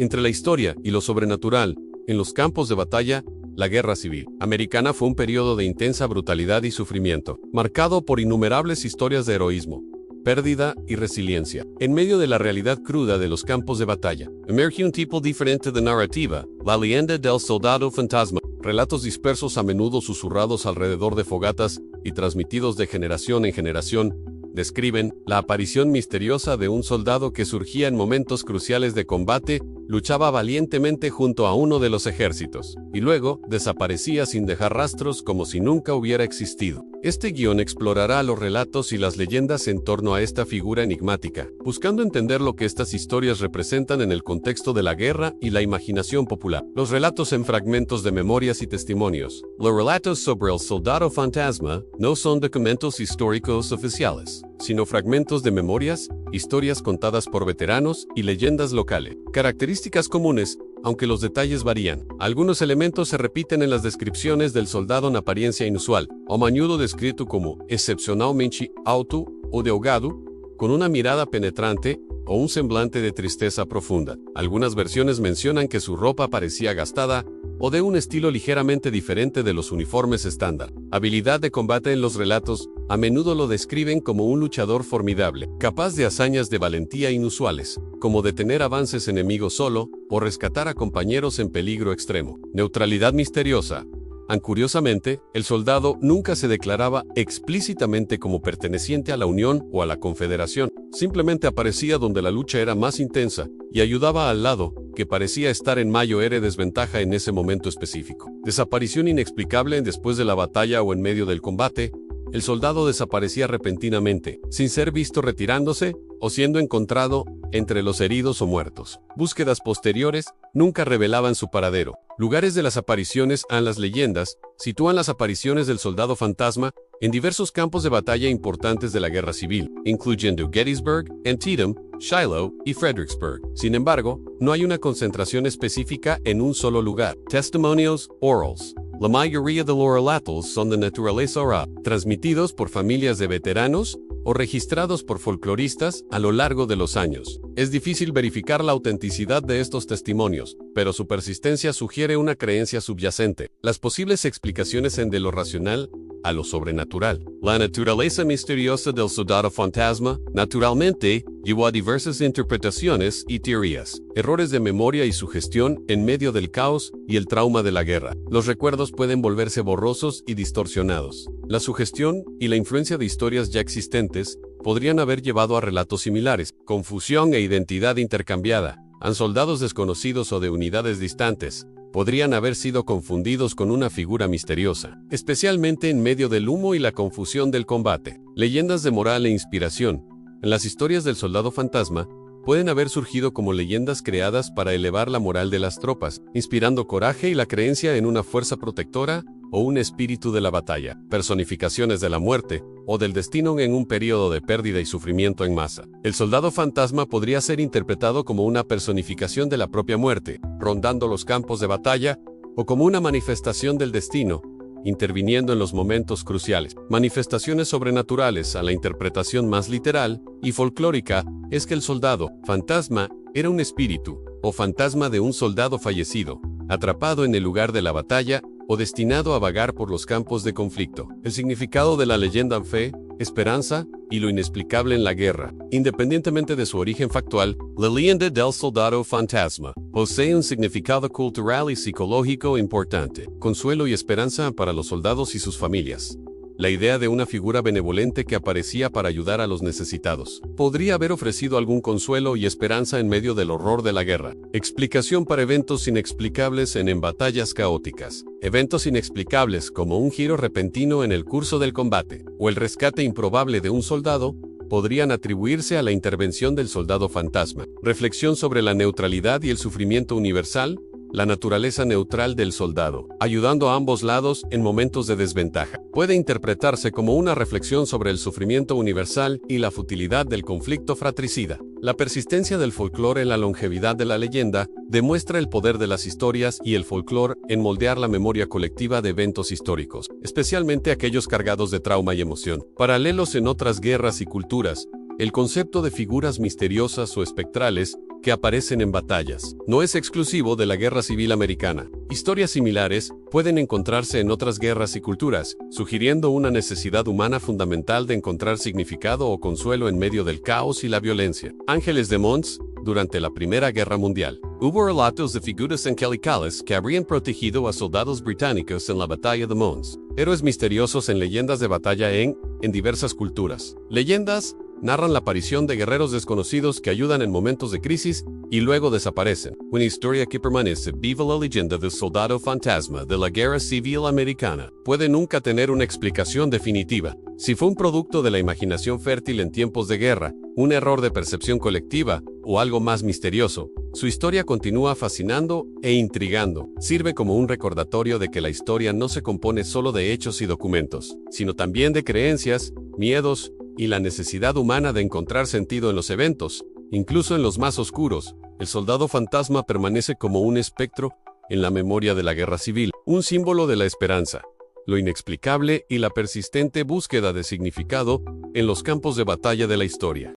Entre la historia y lo sobrenatural, en los campos de batalla, la Guerra Civil Americana fue un periodo de intensa brutalidad y sufrimiento, marcado por innumerables historias de heroísmo, pérdida y resiliencia. En medio de la realidad cruda de los campos de batalla, emerge un tipo diferente de narrativa, la leyenda del soldado fantasma. Relatos dispersos a menudo susurrados alrededor de fogatas y transmitidos de generación en generación, describen la aparición misteriosa de un soldado que surgía en momentos cruciales de combate, luchaba valientemente junto a uno de los ejércitos, y luego desaparecía sin dejar rastros como si nunca hubiera existido. Este guión explorará los relatos y las leyendas en torno a esta figura enigmática, buscando entender lo que estas historias representan en el contexto de la guerra y la imaginación popular. Los relatos en fragmentos de memorias y testimonios. Los relatos sobre el soldado fantasma no son documentos históricos oficiales, sino fragmentos de memorias, historias contadas por veteranos y leyendas locales. Características comunes, aunque los detalles varían. Algunos elementos se repiten en las descripciones del soldado en apariencia inusual, a menudo descrito como excepcionalmente alto o delgado, con una mirada penetrante o un semblante de tristeza profunda. Algunas versiones mencionan que su ropa parecía gastada o de un estilo ligeramente diferente de los uniformes estándar. Habilidad de combate en los relatos, a menudo lo describen como un luchador formidable, capaz de hazañas de valentía inusuales, como detener avances enemigos solo o rescatar a compañeros en peligro extremo. Neutralidad misteriosa. Curiosamente, el soldado nunca se declaraba explícitamente como perteneciente a la Unión o a la Confederación. Simplemente aparecía donde la lucha era más intensa y ayudaba al lado, que parecía estar en mayor desventaja en ese momento específico. Desaparición inexplicable después de la batalla o en medio del combate. El soldado desaparecía repentinamente, sin ser visto retirándose o siendo encontrado entre los heridos o muertos. Búsquedas posteriores nunca revelaban su paradero. Lugares de las apariciones. Las leyendas sitúan las apariciones del soldado fantasma en diversos campos de batalla importantes de la Guerra Civil, incluyendo Gettysburg, Antietam, Shiloh y Fredericksburg. Sin embargo, no hay una concentración específica en un solo lugar. Testimonios orals. La mayoría de los relatos son de naturaleza oral, transmitidos por familias de veteranos o registrados por folcloristas a lo largo de los años. Es difícil verificar la autenticidad de estos testimonios, pero su persistencia sugiere una creencia subyacente. Las posibles explicaciones de lo racional a lo sobrenatural. La naturaleza misteriosa del soldado fantasma, naturalmente, llevó a diversas interpretaciones y teorías. Errores de memoria y sugestión en medio del caos y el trauma de la guerra. Los recuerdos pueden volverse borrosos y distorsionados. La sugestión y la influencia de historias ya existentes podrían haber llevado a relatos similares. Confusión e identidad intercambiada. Soldados desconocidos o de unidades distantes podrían haber sido confundidos con una figura misteriosa, especialmente en medio del humo y la confusión del combate. Leyendas de moral e inspiración. Las historias del soldado fantasma pueden haber surgido como leyendas creadas para elevar la moral de las tropas, inspirando coraje y la creencia en una fuerza protectora o un espíritu de la batalla. Personificaciones de la muerte o del destino en un periodo de pérdida y sufrimiento en masa. El soldado fantasma podría ser interpretado como una personificación de la propia muerte, rondando los campos de batalla, o como una manifestación del destino, interviniendo en los momentos cruciales. Manifestaciones sobrenaturales. A la interpretación más literal y folclórica es que el soldado fantasma era un espíritu o fantasma de un soldado fallecido, atrapado en el lugar de la batalla o destinado a vagar por los campos de conflicto. El significado de la leyenda: fe, esperanza y lo inexplicable en la guerra. Independientemente de su origen factual, la leyenda del soldado fantasma posee un significado cultural y psicológico importante. Consuelo y esperanza para los soldados y sus familias. La idea de una figura benevolente que aparecía para ayudar a los necesitados podría haber ofrecido algún consuelo y esperanza en medio del horror de la guerra. Explicación para eventos inexplicables en batallas caóticas. Eventos inexplicables como un giro repentino en el curso del combate o el rescate improbable de un soldado podrían atribuirse a la intervención del soldado fantasma. Reflexión sobre la neutralidad y el sufrimiento universal. La naturaleza neutral del soldado, ayudando a ambos lados en momentos de desventaja, puede interpretarse como una reflexión sobre el sufrimiento universal y la futilidad del conflicto fratricida. La persistencia del folclore en la longevidad de la leyenda demuestra el poder de las historias y el folclore en moldear la memoria colectiva de eventos históricos, especialmente aquellos cargados de trauma y emoción. Paralelos en otras guerras y culturas. El concepto de figuras misteriosas o espectrales que aparecen en batallas. No es exclusivo de la Guerra Civil Americana. Historias similares pueden encontrarse en otras guerras y culturas, sugiriendo una necesidad humana fundamental de encontrar significado o consuelo en medio del caos y la violencia. Ángeles de Mons, durante la Primera Guerra Mundial. Hubo relatos de figuras angelicales que habrían protegido a soldados británicos en la Batalla de Mons. Héroes misteriosos en leyendas de batalla en diversas culturas. Leyendas narran la aparición de guerreros desconocidos que ayudan en momentos de crisis y luego desaparecen. Una historia que permanece viva, la leyenda del soldado fantasma de la Guerra Civil Americana puede nunca tener una explicación definitiva. Si fue un producto de la imaginación fértil en tiempos de guerra, un error de percepción colectiva o algo más misterioso, su historia continúa fascinando e intrigando. Sirve como un recordatorio de que la historia no se compone solo de hechos y documentos, sino también de creencias, miedos y la necesidad humana de encontrar sentido en los eventos. Incluso en los más oscuros, el soldado fantasma permanece como un espectro en la memoria de la guerra civil, un símbolo de la esperanza, lo inexplicable y la persistente búsqueda de significado en los campos de batalla de la historia.